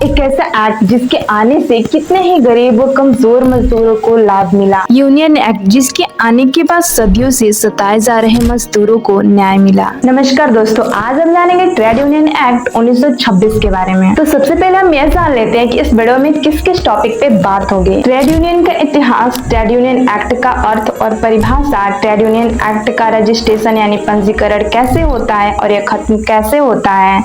एक ऐसा एक्ट जिसके आने से कितने ही गरीब व कमजोर मजदूरों को लाभ मिला। यूनियन एक्ट जिसके आने के बाद सदियों से सताए जा रहे मजदूरों को न्याय मिला। नमस्कार दोस्तों, आज हम जानेंगे ट्रेड यूनियन एक्ट 1926 के बारे में। तो सबसे पहले हम यह जान लेते हैं कि इस वीडियो में किस किस टॉपिक पे बात होगी। ट्रेड यूनियन का इतिहास, ट्रेड यूनियन एक्ट का अर्थ और परिभाषा, ट्रेड यूनियन एक्ट का रजिस्ट्रेशन यानी पंजीकरण कैसे होता है और यह खत्म कैसे होता है,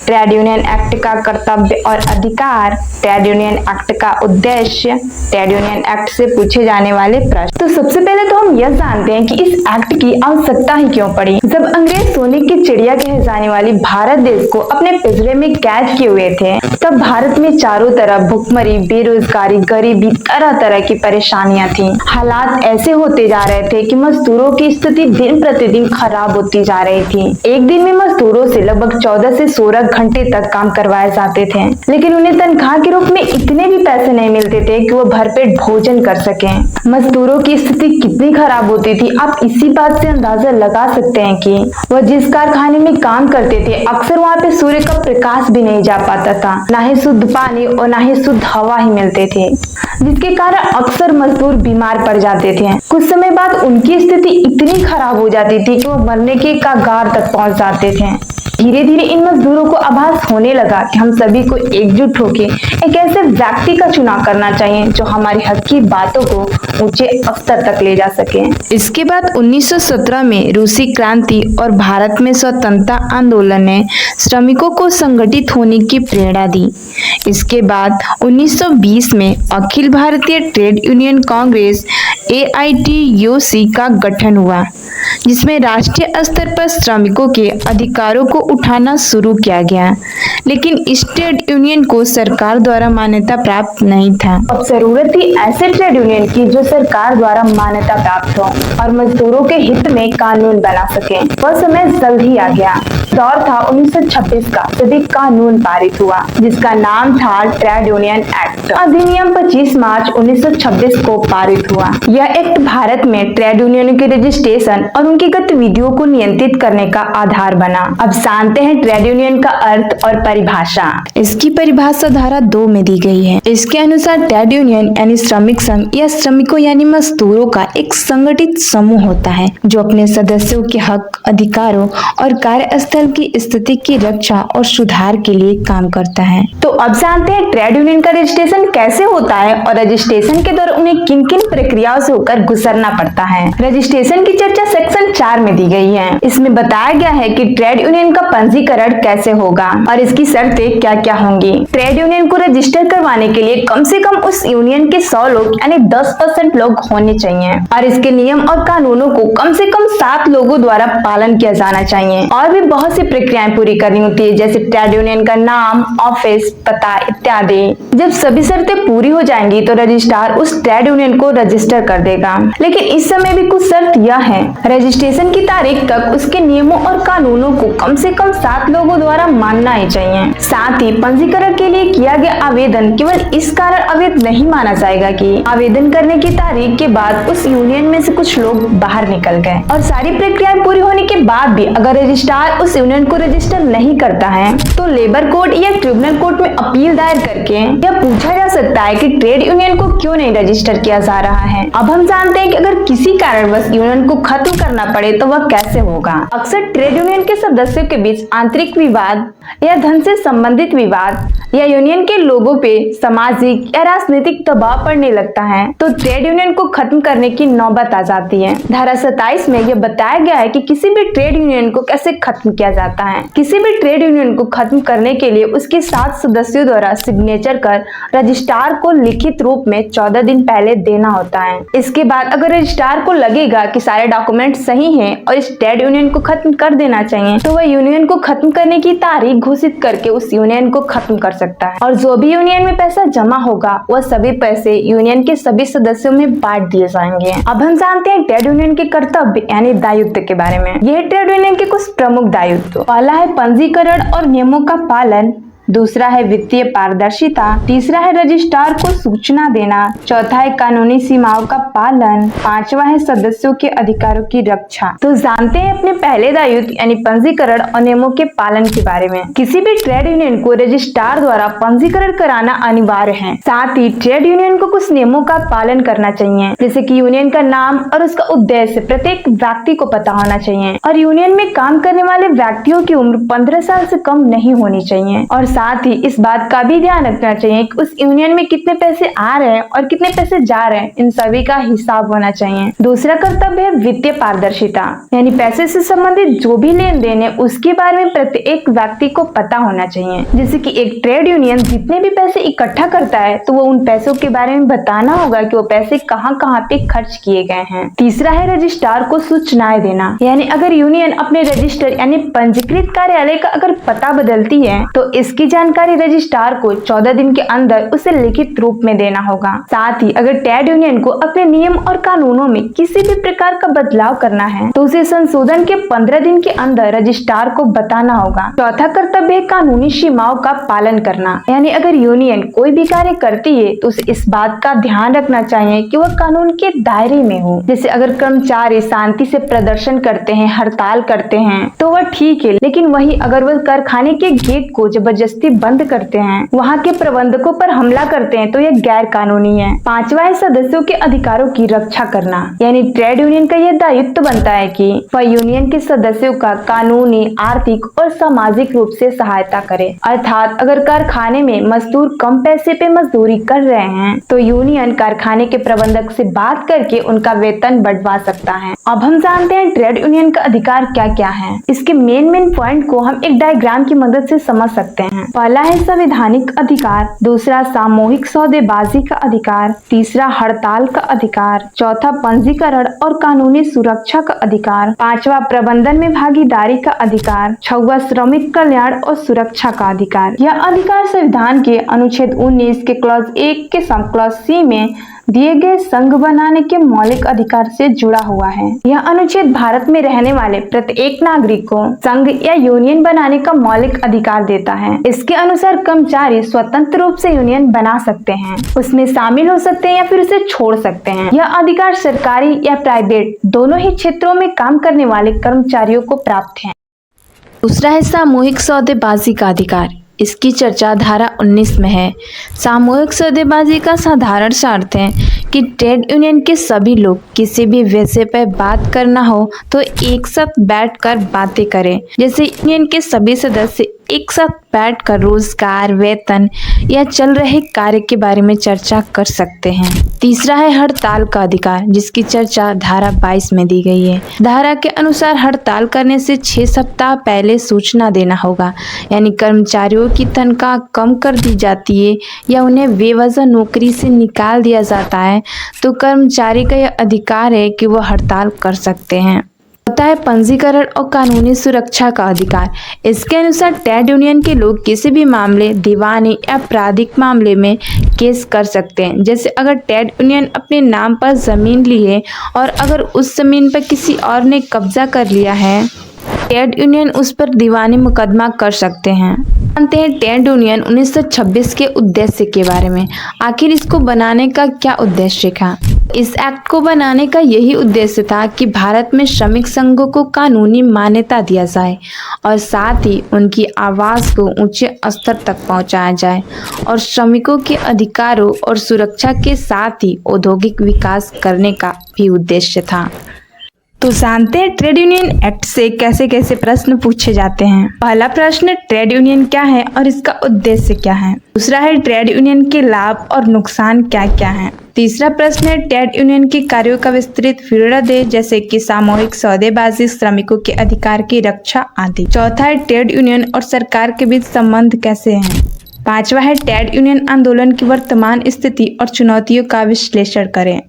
ट्रेड यूनियन एक्ट का कर्तव्य और अधिकार, ट्रेड यूनियन एक्ट का उद्देश्य, ट्रेड यूनियन एक्ट से पूछे जाने वाले प्रश्न। तो सबसे पहले तो हम यह जानते हैं कि इस एक्ट की आवश्यकता ही क्यों पड़ी। जब अंग्रेज सोने की चिड़िया कहे जाने वाली भारत देश को अपने पिंजरे में कैद किए हुए थे, तब भारत में चारों तरफ भुखमरी, बेरोजगारी, गरीबी, तरह तरह की परेशानियां थी। हालात ऐसे होते जा रहे थे कि मजदूरों की स्थिति दिन प्रतिदिन खराब होती जा रही थी। एक दिन में मजदूरों से लगभग 14 से 16 घंटे तक काम करवाए जाते थे, लेकिन उन्हें तनख्वाह के रूप में इतने भी पैसे नहीं मिलते थे कि वो भरपेट भोजन कर सकें। मजदूरों की स्थिति कितनी खराब होती थी, आप इसी बात से अंदाजा लगा सकते हैं कि वह जिस कारखाने में काम करते थे, अक्सर वहाँ पे सूर्य का प्रकाश भी नहीं जा पाता था, ना ही शुद्ध पानी और ना ही शुद्ध हवा ही मिलते थे, जिसके कारण अक्सर मजदूर बीमार पड़ जाते थे। कुछ समय बाद उनकी स्थिति इतनी खराब हो जाती थी कि वो मरने के कगार तक पहुंच जाते थे। धीरे धीरे इन मजदूरों को आभास होने लगा कि हम सभी को एकजुट होकर एक ऐसे व्यक्ति का चुनाव करना चाहिए जो हमारी हक की बातों को ऊंचे स्तर तक ले जा सके। इसके बाद 1917 में रूसी क्रांति और भारत में स्वतंत्रता आंदोलन ने श्रमिकों को संगठित होने की प्रेरणा दी। इसके बाद 1920 में Akhil Bharatiya trade union Congress AITUC का गठन हुआ, जिसमें राष्ट्रीय स्तर पर श्रमिकों के अधिकारों को उठाना शुरू किया गया, लेकिन इस ट्रेड यूनियन को सरकार द्वारा मान्यता प्राप्त नहीं था। अब जरूरत थी ऐसे ट्रेड यूनियन की जो सरकार द्वारा मान्यता प्राप्त हो और मजदूरों के हित में कानून बना सके। वह समय जल्द ही आ गया। दौर था 1926 का, जब एक कानून पारित हुआ जिसका नाम था ट्रेड यूनियन एक्ट। अधिनियम 25 मार्च 1926 को पारित हुआ। यह एक्ट भारत में ट्रेड यूनियन के रजिस्ट्रेशन और उनकी गतिविधियों को नियंत्रित करने का आधार बना। अब जानते हैं ट्रेड यूनियन का अर्थ और परिभाषा। इसकी परिभाषा धारा 2 में दी गई है। इसके अनुसार ट्रेड यूनियन यानी श्रमिक संघ या श्रमिकों यानी मजदूरों का एक संगठित समूह होता है जो अपने सदस्यों के हक, अधिकारों और कार्यस्थल की स्थिति की रक्षा और सुधार के लिए काम करता है। तो अब जानते हैं ट्रेड यूनियन का रजिस्ट्रेशन कैसे होता है और रजिस्ट्रेशन के दौरान उन्हें किन किन प्रक्रियाओं से होकर गुजरना पड़ता है। रजिस्ट्रेशन की चर्चा सेक्शन 4 में दी गई है। इसमें बताया गया है कि ट्रेड यूनियन का पंजीकरण कैसे होगा और इसकी शर्तें क्या क्या होंगी। ट्रेड यूनियन को रजिस्टर करवाने के लिए कम से कम उस यूनियन के 100 लोग यानी 10% लोग होने चाहिए और इसके नियम और कानूनों को कम से कम 7 लोगों द्वारा पालन किया जाना चाहिए। और भी बहुत सी प्रक्रियाएं पूरी करनी होती है, जैसे ट्रेड यूनियन का नाम, ऑफिस, पता इत्यादि। जब सभी शर्तें पूरी हो जाएंगी तो रजिस्ट्रार उस ट्रेड यूनियन को रजिस्टर कर देगा, लेकिन इस समय भी कुछ शर्त यह है, रजिस्ट्रेशन की तारीख तक उसके नियमों और कानूनों को कम से कम 7 लोगों द्वारा मानना ही चाहिए। साथ ही पंजीकरण के लिए किया गया आवेदन केवल इस कारण अवैध नहीं माना जाएगा कि आवेदन करने की तारीख के बाद उस यूनियन में से कुछ लोग बाहर निकल गए। और सारी प्रक्रियाएं पूरी होने के बाद भी अगर रजिस्ट्रार उस यूनियन को रजिस्टर नहीं करता है तो लेबर कोर्ट या ट्रिब्यूनल कोर्ट में अपील दायर करके यह पूछा जा सकता है कि ट्रेड यूनियन को क्यों नहीं रजिस्टर किया जा रहा है। अब हम जानते हैं कि अगर किसी कारणवश यूनियन को खत्म करना पड़े तो वह कैसे होगा। अक्सर ट्रेड यूनियन के सदस्यों के बीच आंतरिक विवाद या धन से संबंधित विवाद या यूनियन के लोगों पे सामाजिक या राजनीतिक दबाव पड़ने लगता है तो ट्रेड यूनियन को खत्म करने की नौबत आ जाती है। धारा 27 में यह बताया गया है कि किसी भी ट्रेड यूनियन को कैसे खत्म किया जाता है। किसी भी ट्रेड यूनियन को खत्म करने के लिए उसके 7 सदस्यों द्वारा सिग्नेचर कर रजिस्ट्रार को लिखित रूप में 14 दिन पहले देना होता है। इसके बाद अगर रजिस्ट्रार को लगेगा कि सारे डॉक्यूमेंट सही हैं और इस ट्रेड यूनियन को खत्म कर देना चाहिए तो वह यूनियन को खत्म करने की तारीख घोषित करके उस यूनियन को खत्म कर सकता है। और जो भी यूनियन में पैसा जमा होगा वह सभी पैसे यूनियन के सभी सदस्यों में बांट दिए जाएंगे। अब हम जानते हैं ट्रेड यूनियन के कर्तव्य यानी दायित्व के बारे में। यह ट्रेड यूनियन के कुछ प्रमुख दायित्व। पहला है पंजीकरण और नियमों का पालन दूसरा है वित्तीय पारदर्शिता, तीसरा है रजिस्ट्रार को सूचना देना, चौथा है कानूनी सीमाओं का पालन, पांचवा है सदस्यों के अधिकारों की रक्षा। तो जानते हैं अपने पहले दायित्व यानी पंजीकरण और नियमों के पालन के बारे में। किसी भी ट्रेड यूनियन को रजिस्ट्रार द्वारा पंजीकरण कराना अनिवार्य है। साथ ही ट्रेड यूनियन को कुछ नियमों का पालन करना चाहिए, जैसे कि यूनियन का नाम और उसका उद्देश्य प्रत्येक व्यक्ति को पता होना चाहिए और यूनियन में काम करने वाले व्यक्तियों की उम्र 15 साल से कम नहीं होनी चाहिए। और साथ ही इस बात का भी ध्यान रखना चाहिए कि उस यूनियन में कितने पैसे आ रहे हैं और कितने पैसे जा रहे हैं, इन सभी का हिसाब होना चाहिए। दूसरा कर्तव्य है वित्तीय पारदर्शिता, यानी पैसे से संबंधित जो भी लेन देन है उसके बारे में प्रत्येक व्यक्ति को पता होना चाहिए। जैसे कि एक ट्रेड यूनियन जितने भी पैसे इकट्ठा करता है तो वो उन पैसों के बारे में बताना होगा कि वो पैसे कहाँ कहाँ पे खर्च किए गए हैं। तीसरा है रजिस्ट्रार को सूचनाएं देना, यानी अगर यूनियन अपने रजिस्टर यानी पंजीकृत कार्यालय का अगर पता बदलती है तो इसकी जानकारी रजिस्ट्रार को 14 दिन के अंदर उसे लिखित रूप में देना होगा। साथ ही अगर ट्रेड यूनियन को अपने नियम और कानूनों में किसी भी प्रकार का बदलाव करना है तो उसे संशोधन के 15 दिन के अंदर रजिस्ट्रार को बताना होगा। चौथा कर्तव्य है कानूनी सीमाओं का पालन करना, यानी अगर यूनियन कोई भी कार्य करती है तो उसे इस बात का ध्यान रखना चाहिए कि वह कानून के दायरे में हो। जैसे अगर कर्मचारी शांति से प्रदर्शन करते हैं, हड़ताल करते हैं तो वह ठीक है, लेकिन वही अगर वह कारखाने के गेट को जबरदस्ती बंद करते हैं, वहाँ के प्रबंधकों पर हमला करते हैं तो यह गैर कानूनी है। पांचवा है सदस्यों के अधिकारों की रक्षा करना, यानी ट्रेड यूनियन का यह दायित्व बनता है कि वह यूनियन के सदस्यों का कानूनी, आर्थिक और सामाजिक रूप से सहायता करे। अर्थात अगर कारखाने में मजदूर कम पैसे पे मजदूरी कर रहे हैं तो यूनियन कारखाने के प्रबंधक से बात करके उनका वेतन बढ़वा सकता है। अब हम जानते हैं ट्रेड यूनियन का अधिकार क्या क्या है। इसके मेन पॉइंट को हम एक डायग्राम की मदद से समझ सकते हैं। पहला है संवैधानिक अधिकार, दूसरा सामूहिक सौदेबाजी का अधिकार, तीसरा हड़ताल का अधिकार, चौथा पंजीकरण और कानूनी सुरक्षा का अधिकार, पांचवा प्रबंधन में भागीदारी का अधिकार, छठवां श्रमिक कल्याण और सुरक्षा का अधिकार। यह अधिकार संविधान के अनुच्छेद 19 के क्लॉज 1 के सब क्लॉज सी में दिए गए संघ बनाने के मौलिक अधिकार से जुड़ा हुआ है। यह अनुच्छेद भारत में रहने वाले प्रत्येक नागरिक को संघ या यूनियन बनाने का मौलिक अधिकार देता है। इसके अनुसार कर्मचारी स्वतंत्र रूप से यूनियन बना सकते हैं, उसमें शामिल हो सकते हैं या फिर उसे छोड़ सकते हैं। यह अधिकार सरकारी या प्राइवेट दोनों ही क्षेत्रों में काम करने वाले कर्मचारियों को प्राप्त है। दूसरा है सामूहिक सौदेबाजी का अधिकार। इसकी चर्चा धारा 19 में है। सामूहिक सौदेबाजी का साधारण सा अर्थ है कि ट्रेड यूनियन के सभी लोग किसी भी विषय पर बात करना हो तो एक साथ बैठकर बातें करें। जैसे यूनियन के सभी सदस्य एक साथ बैठकर रोजगार, वेतन या चल रहे कार्य के बारे में चर्चा कर सकते हैं। तीसरा है हड़ताल का अधिकार, जिसकी चर्चा धारा 22 में दी गई है। धारा के अनुसार हड़ताल करने से 6 सप्ताह पहले सूचना देना होगा, यानी कर्मचारियों की तनख्वाह कम कर दी जाती है या उन्हें बेवजह नौकरी से निकाल दिया जाता है तो कर्मचारी का यह अधिकार है कि वह हड़ताल कर सकते हैं। होता है पंजीकरण और कानूनी सुरक्षा का अधिकार। इसके अनुसार ट्रेड यूनियन के लोग किसी भी मामले, दीवानी या आपराधिक मामले में केस कर सकते हैं। जैसे अगर ट्रेड यूनियन अपने नाम पर जमीन ली है और अगर उस जमीन पर किसी और ने कब्जा कर लिया है, ट्रेड यूनियन उस पर दीवानी मुकदमा कर सकते हैं। जानते हैं ट्रेड यूनियन 1926 के उद्देश्य के बारे में। आखिर इसको बनाने का क्या उद्देश्य था? इस एक्ट को बनाने का यही उद्देश्य था कि भारत में श्रमिक संघों को कानूनी मान्यता दिया जाए और साथ ही उनकी आवाज़ को ऊंचे स्तर तक पहुंचाया जाए और श्रमिकों के अधिकारों और सुरक्षा के साथ ही औद्योगिक विकास करने का भी उद्देश्य था। तो जानते हैं ट्रेड यूनियन एक्ट से कैसे कैसे प्रश्न पूछे जाते हैं। पहला प्रश्न, ट्रेड यूनियन क्या है और इसका उद्देश्य क्या है। दूसरा है ट्रेड यूनियन के लाभ और नुकसान क्या क्या है। तीसरा प्रश्न है ट्रेड यूनियन के कार्यों का विस्तृत विवरण दे, जैसे कि सामूहिक सौदेबाजी, श्रमिकों के अधिकार की रक्षा आदि। चौथा है ट्रेड यूनियन और सरकार के बीच संबंध कैसे हैं। पांचवा है ट्रेड यूनियन आंदोलन की वर्तमान स्थिति और चुनौतियों का विश्लेषण करें।